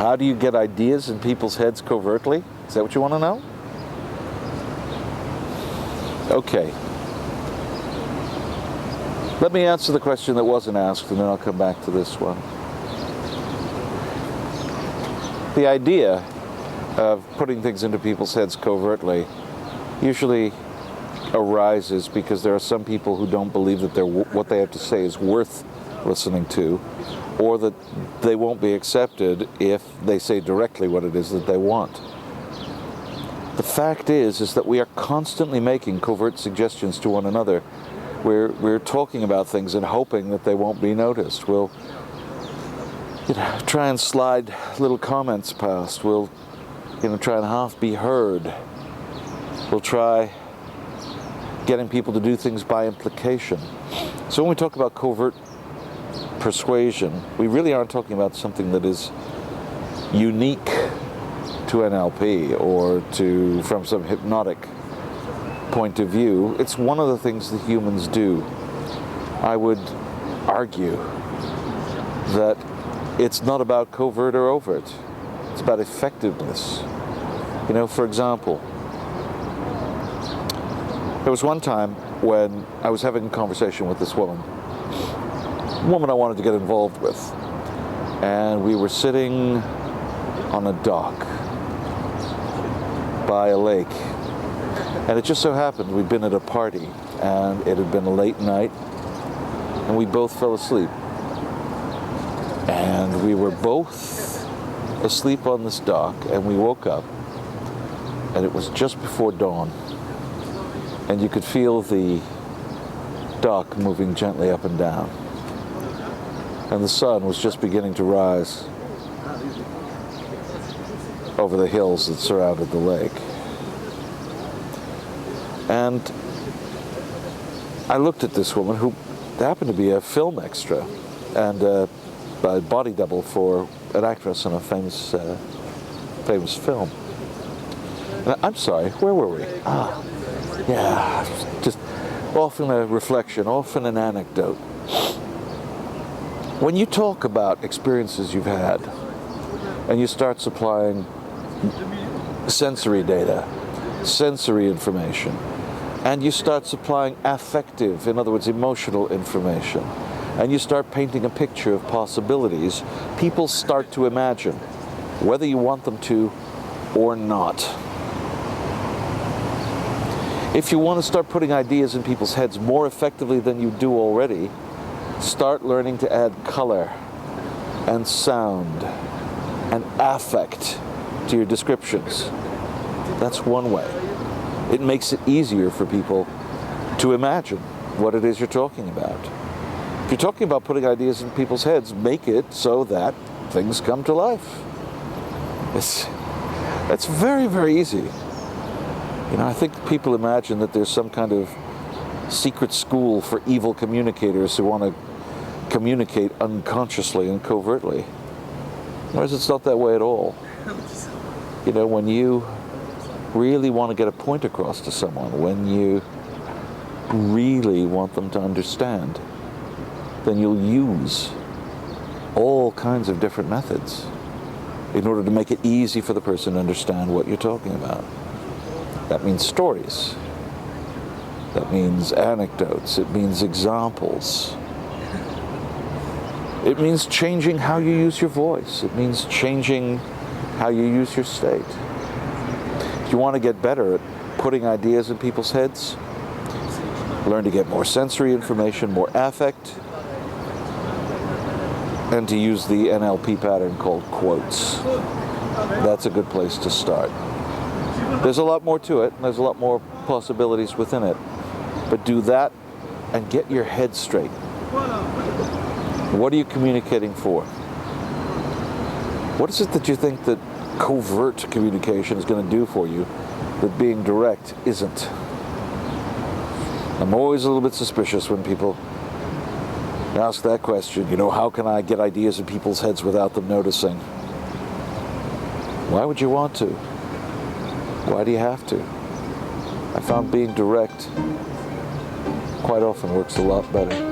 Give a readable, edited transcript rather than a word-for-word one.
How do you get ideas in people's heads covertly? Is that what you want to know? Okay. Let me answer the question that wasn't asked, and then I'll come back to this one. The idea of putting things into people's heads covertly usually arises because there are some people who don't believe that what they have to say is worth listening to, or that they won't be accepted if they say directly what it is that they want. The fact is that we are constantly making covert suggestions to one another. We're talking about things and hoping that they won't be noticed. We'll try and slide little comments past. We'll try and half be heard. We'll try getting people to do things by implication. So when we talk about covert persuasion, we really aren't talking about something that is unique to NLP or from some hypnotic point of view. It's one of the things that humans do. I would argue that it's not about covert or overt. It's about effectiveness. For example, there was one time when I was having a conversation with this woman I wanted to get involved with, and we were sitting on a dock by a lake, and it just so happened we'd been at a party and it had been a late night and we both fell asleep, and we were both asleep on this dock, and we woke up and it was just before dawn, and you could feel the dock moving gently up and down, and the sun was just beginning to rise over the hills that surrounded the lake. And I looked at this woman who happened to be a film extra and a body double for an actress in a famous film. And I'm sorry, where were we? Just often a reflection, often an anecdote. When you talk about experiences you've had and you start supplying sensory data, sensory information, and you start supplying affective, in other words, emotional information, and you start painting a picture of possibilities, people start to imagine, whether you want them to or not. If you want to start putting ideas in people's heads more effectively than you do already, start learning to add color and sound and affect to your descriptions. That's one way. It makes it easier for people to imagine what it is you're talking about. If you're talking about putting ideas in people's heads, make it so that things come to life. It's very, very easy. I think people imagine that there's some kind of secret school for evil communicators who want to communicate unconsciously and covertly. Whereas it's not that way at all. When you really want to get a point across to someone, when you really want them to understand, then you'll use all kinds of different methods in order to make it easy for the person to understand what you're talking about. That means stories. That means anecdotes. It means examples. It means changing how you use your voice. It means changing how you use your state. If you want to get better at putting ideas in people's heads, learn to get more sensory information, more affect, and to use the NLP pattern called quotes. That's a good place to start. There's a lot more to it, and there's a lot more possibilities within it. But do that and get your head straight. What are you communicating for? What is it that you think that covert communication is going to do for you that being direct isn't? I'm always a little bit suspicious when people ask that question. How can I get ideas in people's heads without them noticing? Why would you want to? Why do you have to? I found being direct quite often works a lot better.